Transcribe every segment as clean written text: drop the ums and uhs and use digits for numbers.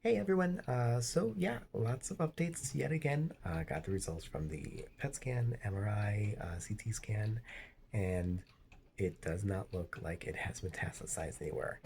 Hey everyone, so yeah, lots of updates yet again. Got the results from the PET scan, MRI, CT scan, and it does not look like it has metastasized anywhere.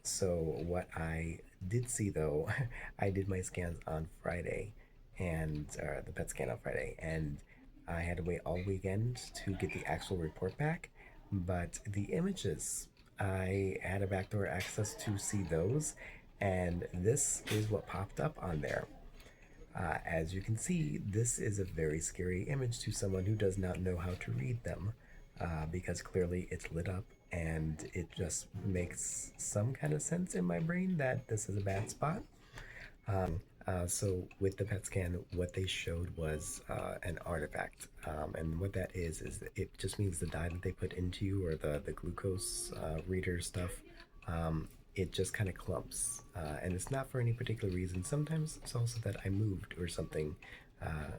So what I did see though, I did my scans on Friday, and the PET scan on Friday, and I had to wait all weekend to get the actual report back. But the images, I had a backdoor access to see those, and this is what popped up on there. As you can see, this is a very scary image to someone who does not know how to read them, because clearly it's lit up and it just makes some kind of sense in my brain that this is a bad spot. So with the PET scan, what they showed was an artifact, and what that is that it just means the dye that they put into you, or the glucose reader stuff, it just kind of clumps, and it's not for any particular reason. Sometimes it's also that I moved or something,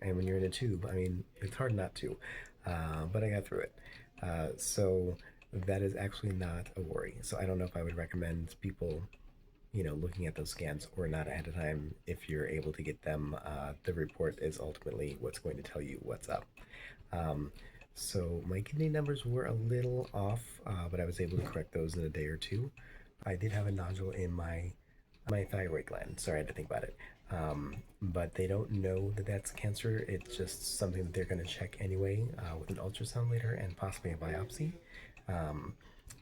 and when you're in a tube, I mean, it's hard not to, but I got through it. So that is actually not a worry. So I don't know if I would recommend people looking at those scans or not ahead of time. If you're able to get them, the report is ultimately what's going to tell you what's up. Um, so my kidney numbers were a little off, but I was able to correct those in a day or two. I did have a nodule in my thyroid gland. Sorry, I had to think about it. But they don't know that that's cancer. It's just something that they're going to check anyway, with an ultrasound later and possibly a biopsy. Um,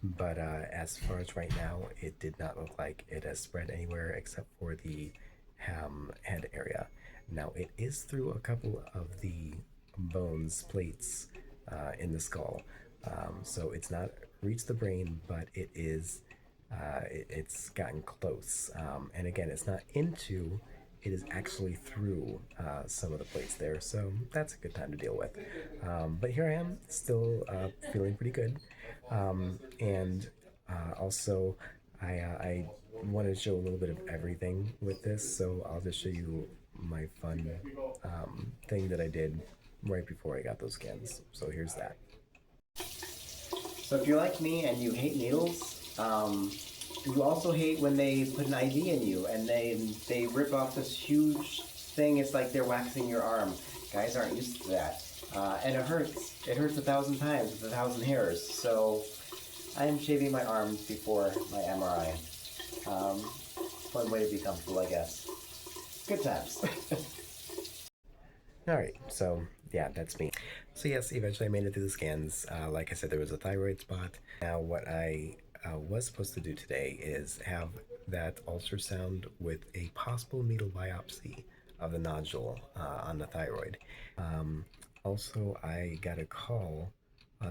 but as far as right now, it did not look like it has spread anywhere except for the head area. Now, it is through a couple of the bones, plates in the skull. So it's not reached the brain, but it's gotten close. And again, it's not into, it is actually through some of the plates there. So that's a good time to deal with. But here I am, still feeling pretty good. And also, I wanted to show a little bit of everything with this. So I'll just show you my fun thing that I did right before I got those scans. So here's that. So if you're like me and you hate needles, you also hate when they put an IV in you and they rip off this huge thing. It's like they're waxing your arm. Guys aren't used to that, and it hurts. It hurts 1,000 times with 1,000 hairs. So I am shaving my arms before my MRI. Fun way to be comfortable, I guess. Good times. All right, so yeah, that's me. So yes, eventually I made it through the scans. Like I said, there was a thyroid spot. Now, what I was supposed to do today is have that ultrasound with a possible needle biopsy of the nodule on the thyroid. Also, I got a call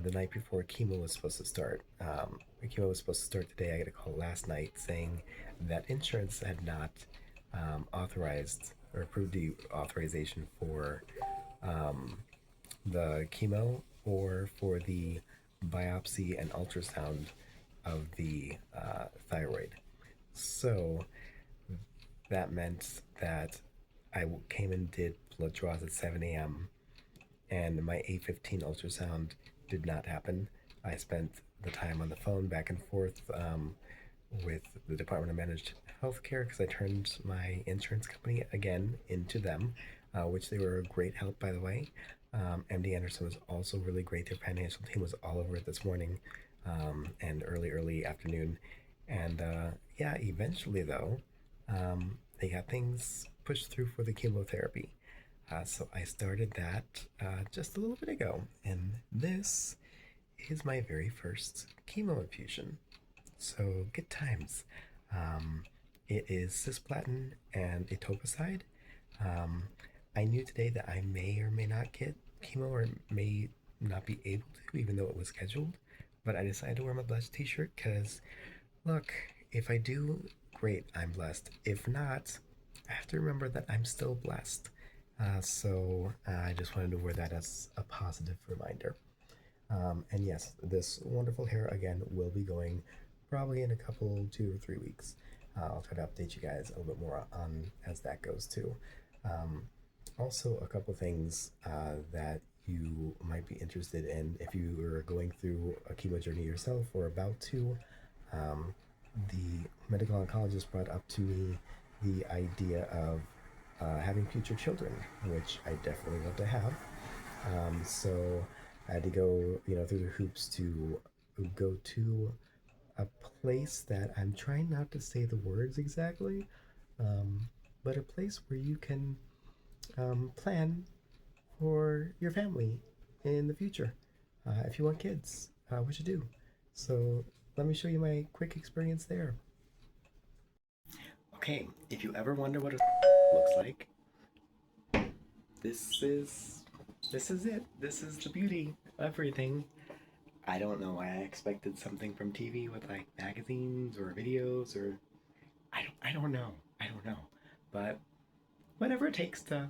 the night before chemo was supposed to start. Chemo was supposed to start today. I got a call last night saying that insurance had not authorized or approved the authorization for the chemo or for the biopsy and ultrasound of the thyroid. So that meant that I came and did blood draws at 7 a.m. and my 8:15 ultrasound did not happen. I spent the time on the phone back and forth with the Department of Managed Healthcare because I turned my insurance company again into them, which they were a great help, by the way. MD Anderson was also really great. Their financial team was all over it this morning and early afternoon. And yeah, eventually, though, they got things pushed through for the chemotherapy. So I started that just a little bit ago, and this is my very first chemo infusion. So good times. Um, it is cisplatin and etoposide. Um, I knew today that I may or may not get chemo or may not be able to, even though it was scheduled. But I decided to wear my blessed t-shirt because, look, if I do, great, I'm blessed. If not, I have to remember that I'm still blessed. So I just wanted to wear that as a positive reminder. And yes, this wonderful hair again will be going probably in a couple, 2 or 3 weeks. I'll try to update you guys a little bit more on as that goes too. Um, Also, a couple things that you might be interested in if you are going through a chemo journey yourself or about to. Um, the medical oncologist brought up to me the idea of having future children, which I definitely want to have. So I had to go, through the hoops to go to a place that I'm trying not to say the words exactly, um, but a place where you can plan for your family in the future. If you want kids, what you do. So let me show you my quick experience there. Okay, if you ever wonder what a looks like, this is this is it. This is the beauty of everything. I don't know why I expected something from TV with like magazines or videos or I don't know. I don't know. But whatever it takes to,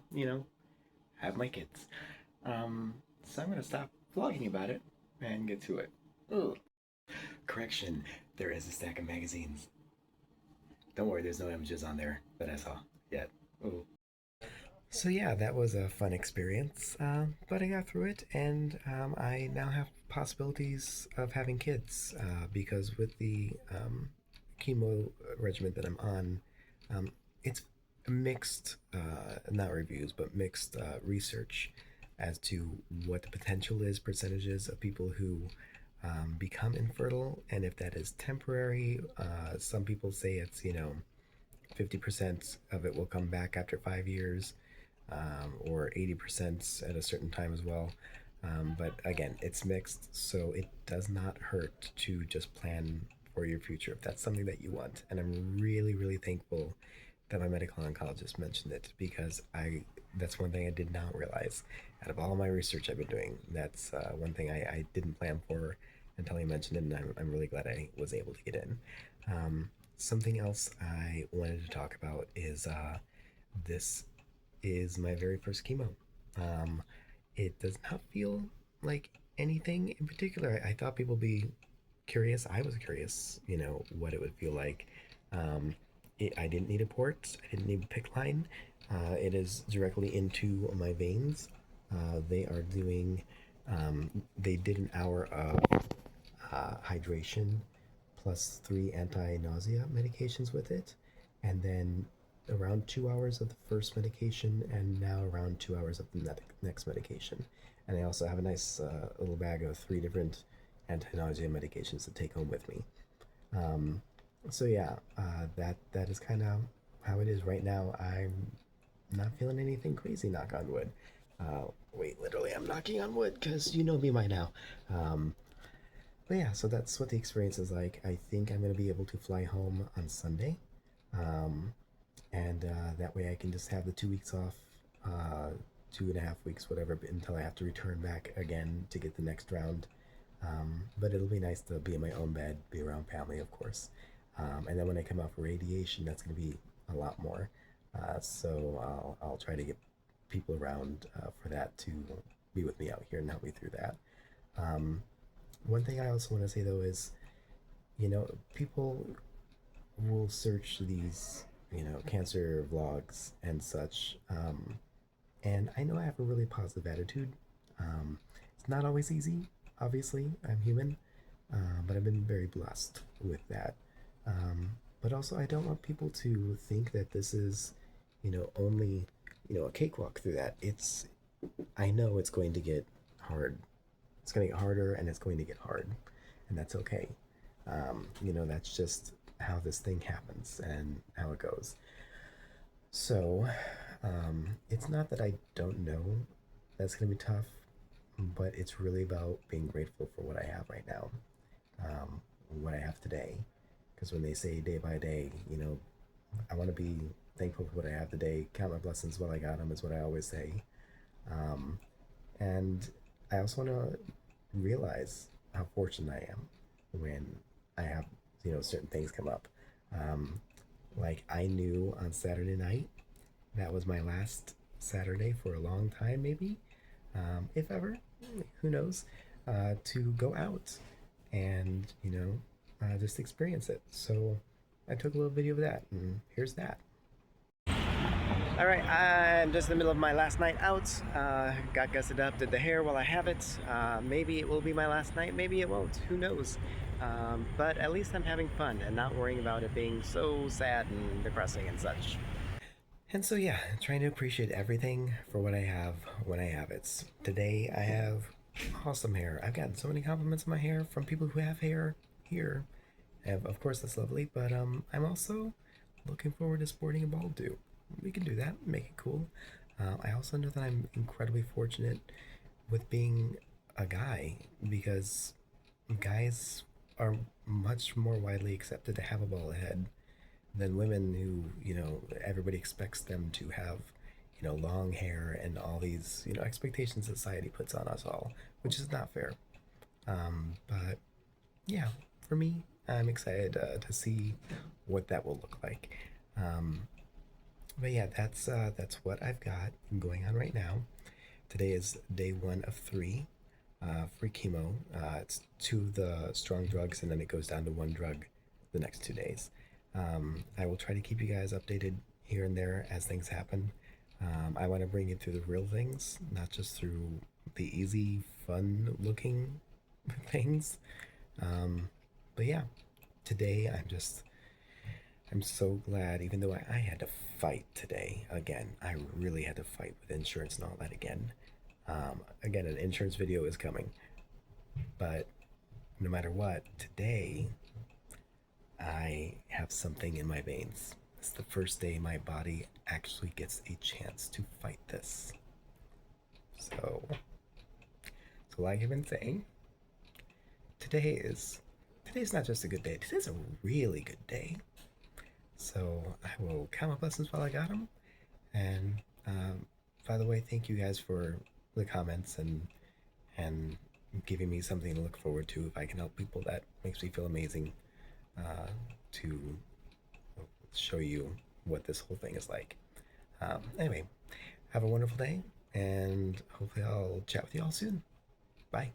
have my kids. So I'm gonna stop vlogging about it and get to it. Ugh. Correction, there is a stack of magazines. Don't worry, there's no images on there that I saw yet. Ooh. So yeah, that was a fun experience, but I got through it, and I now have possibilities of having kids because with the chemo regimen that I'm on, it's mixed, not reviews, but mixed research as to what the potential is, percentages of people who become infertile, and if that is temporary. Some people say it's 50% of it will come back after 5 years, or 80% at a certain time as well. But again, it's mixed, so it does not hurt to just plan for your future if that's something that you want. And I'm really, really thankful that my medical oncologist mentioned it because that's one thing I did not realize. Out of all my research I've been doing, that's one thing I didn't plan for until he mentioned it, and I'm really glad I was able to get in. Something else I wanted to talk about is this is my very first chemo. Um, it does not feel like anything in particular. I thought people would be curious. I was curious, what it would feel like. Um, I didn't need a port. I didn't need a PICC line. It is directly into my veins. They are doing. They did an hour of hydration plus 3 anti-nausea medications with it, and then around 2 hours of the first medication, and now around 2 hours of the next medication. And I also have a nice little bag of 3 different anti-nausea medications to take home with me. Um, so yeah, that is kind of how it is right now. I'm not feeling anything crazy. Knock on wood. Wait, literally, I'm knocking on wood because you know me by now. Um, but yeah, so that's what the experience is like. I think I'm gonna be able to fly home on Sunday, um, and that way I can just have the 2 weeks off, 2.5 weeks, whatever, until I have to return back again to get the next round. But it'll be nice to be in my own bed, be around family, of course. And then when I come out for radiation, that's going to be a lot more. So I'll try to get people around for that to be with me out here and help me through that. Um, One thing I also want to say though is, people will search these, cancer vlogs and such. And I know I have a really positive attitude. It's not always easy, obviously, I'm human, but I've been very blessed with that. But also, I don't want people to think that this is, only, a cakewalk through that. I know it's going to get hard. It's going to get harder and it's going to get hard, and that's okay. That's just how this thing happens and how it goes. So, it's not that I don't know that's going to be tough, but it's really about being grateful for what I have right now, what I have today. Because when they say day by day, I want to be thankful for what I have today, count my blessings while I got them, is what I always say. Um, and I also want to realize how fortunate I am when I have, certain things come up. Um, like I knew on Saturday night that was my last Saturday for a long time, maybe, if ever, who knows, to go out and, just experience it. So I took a little video of that, and here's that. All right, I'm just in the middle of my last night out. Got gusted up, did the hair while I have it. Maybe it will be my last night, maybe it won't. Who knows? But at least I'm having fun and not worrying about it being so sad and depressing and such. And so, yeah, trying to appreciate everything for what I have when I have it. Today, I have awesome hair. I've gotten so many compliments on my hair from people who have hair here. And of course, that's lovely, but I'm also looking forward to sporting a bald too. We can do that, make it cool. I also know that I'm incredibly fortunate with being a guy because guys are much more widely accepted to have a bald head than women who, everybody expects them to have, long hair and all these, expectations society puts on us all, which is not fair. But yeah, for me, I'm excited to see what that will look like. Um, but yeah, that's what I've got going on right now. Today is day 1 of 3 for chemo. It's 2 of the strong drugs, and then it goes down to 1 drug the next 2 days. I will try to keep you guys updated here and there as things happen. I want to bring you through the real things, not just through the easy, fun looking things. Um, but yeah, today I'm so glad, even though I had to fight today again. I really had to fight with insurance and all that again. Again, an insurance video is coming, but no matter what, today I have something in my veins. It's the first day my body actually gets a chance to fight this. So, like I've been saying, today is today's not just a good day. Today's a really good day. So I will count my blessings while I got them. And by the way, thank you guys for the comments and giving me something to look forward to. If I can help people, that makes me feel amazing. To show you what this whole thing is like. Anyway, have a wonderful day, and hopefully I'll chat with you all soon. Bye.